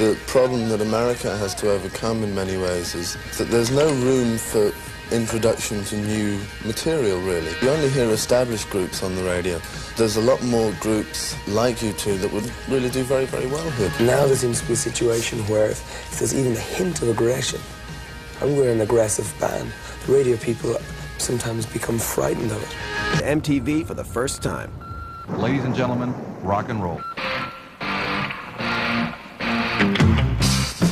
The problem that America has to overcome in many ways is that there's no room for introduction to new material, really. You only hear established groups on the radio. There's a lot more groups like you two that would really do very, very well here. Now there seems to be a situation where if there's even a hint of aggression, and we're an aggressive band, the radio people sometimes become frightened of it. MTV for the first time. Ladies and gentlemen, rock and roll.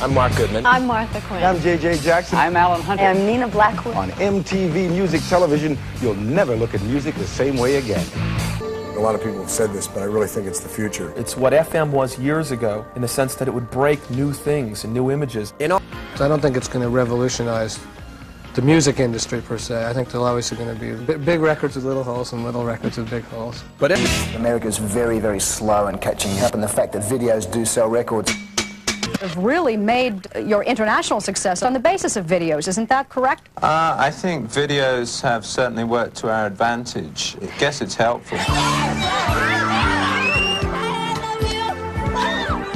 I'm Mark Goodman. I'm Martha Quinn. I'm J.J. Jackson. I'm Alan Hunter. I'm Nina Blackwood. On MTV Music Television, you'll never look at music the same way again. A lot of people have said this, but I really think it's the future. It's what FM was years ago, in the sense that it would break new things and new images. So I don't think it's going to revolutionize the music industry, per se. I think there's always going to be big records with little holes and little records with big holes. But America's very, very slow in catching up, and the fact that videos do sell records. Have really made your international success on the basis of videos, isn't that correct? I think videos have certainly worked to our advantage. I guess it's helpful.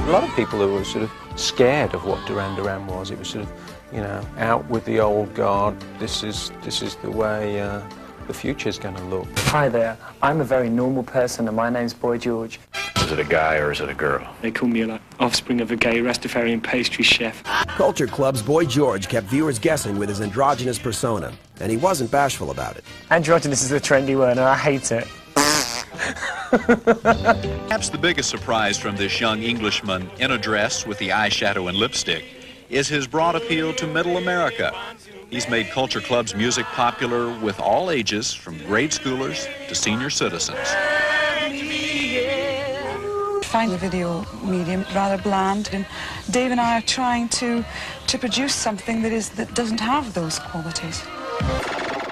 A lot of people who were sort of scared of what Duran was. It was sort of, you know, out with the old guard. This is the way the future's going to look. Hi there, I'm a very normal person and my name's Boy George. Is it a guy or is it a girl? They call me an offspring of a gay Rastafarian pastry chef. Culture Club's Boy George kept viewers guessing with his androgynous persona, and he wasn't bashful about it. Androgynous is a trendy word and I hate it. Perhaps the biggest surprise from this young Englishman in a dress with the eyeshadow and lipstick is his broad appeal to Middle America. He's made Culture Club's music popular with all ages, from grade schoolers to senior citizens. I find the video medium rather bland, and Dave and I are trying to produce something that doesn't have those qualities.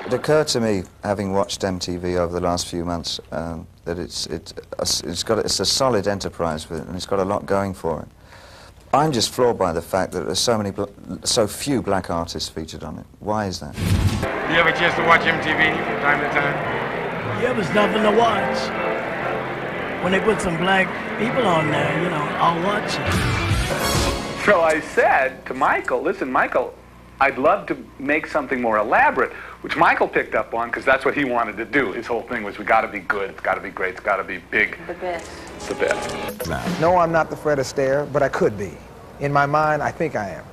It occurred to me, having watched MTV over the last few months, that it's a solid enterprise and it's got a lot going for it. I'm just floored by the fact that there's so few black artists featured on it. Why is that? You have a chance to watch MTV from time to time? Yeah, there's nothing to watch. When they put some black people on there, you know, I'll watch it. So I said to Michael, listen, Michael, I'd love to make something more elaborate, which Michael picked up on because that's what he wanted to do. His whole thing was, we got to be good, it's got to be great, it's got to be big. The best. The best. No, I'm not the Fred Astaire, but I could be. In my mind, I think I am.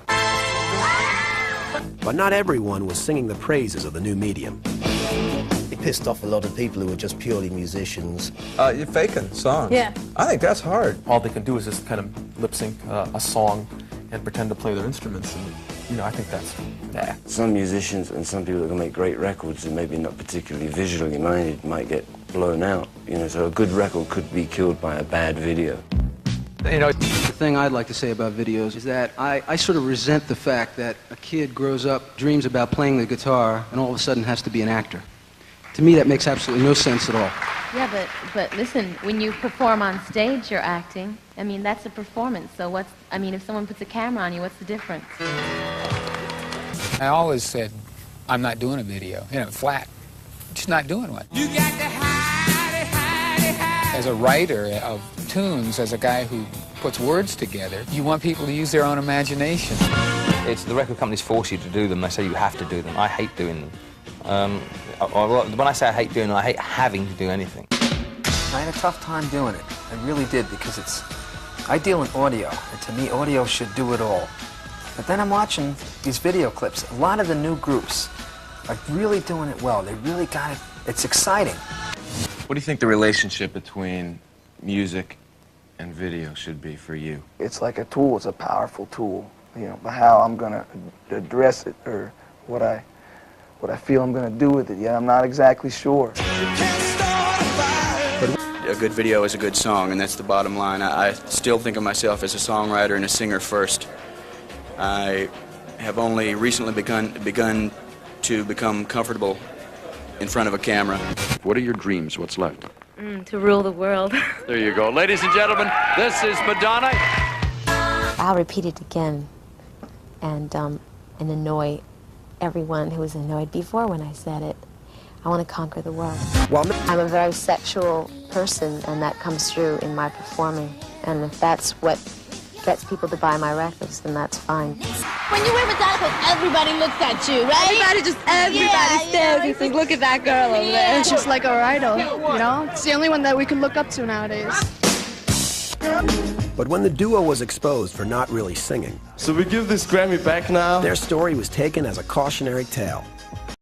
But not everyone was singing the praises of the new medium. It pissed off a lot of people who were just purely musicians. You're faking songs. Yeah. I think that's hard. All they can do is just kind of lip sync a song and pretend to play their instruments. And, you know, I think that's, nah. Some musicians and some people that can make great records and maybe not particularly visually minded might get blown out. You know, so a good record could be killed by a bad video. You know, the thing I'd like to say about videos is that I sort of resent the fact that a kid grows up, dreams about playing the guitar, and all of a sudden has to be an actor. To me, that makes absolutely no sense at all. Yeah, but listen, when you perform on stage, you're acting. I mean, that's a performance. So if someone puts a camera on you, what's the difference? I always said, I'm not doing a video. You know, flat. Just not doing one. You got to hide it, hide it, hide it. As a writer of tunes, as a guy who puts words together, you want people to use their own imagination. It's the record companies force you to do them. They say you have to do them. I hate doing them. When I say I hate doing them, I hate having to do anything. I had a tough time doing it. I really did, because I deal in audio, and to me, audio should do it all. But then I'm watching these video clips. A lot of the new groups are really doing it well. They really got it. It's exciting. What do you think the relationship between music and video should be for you? It's like a tool. It's a powerful tool. You know, but how I'm going to address it or what I feel I'm going to do with it, yeah, I'm not exactly sure. A good video is a good song, and that's the bottom line. I still think of myself as a songwriter and a singer first. I have only recently begun to become comfortable in front of a camera. What are your dreams? What's left? To rule the world. There you go. Ladies and gentlemen, this is Madonna. I'll repeat it again and annoy everyone who was annoyed before when I said it. I want to conquer the world. I'm a very sexual person, and that comes through in my performing. And if that's what gets people to buy my records, then that's fine. When you wear Metallica, everybody looks at you, right? Everybody stares and says, look at that girl over there. It's just like our idol, you know? It's the only one that we can look up to nowadays. But when the duo was exposed for not really singing, so we give this Grammy back now. Their story was taken as a cautionary tale.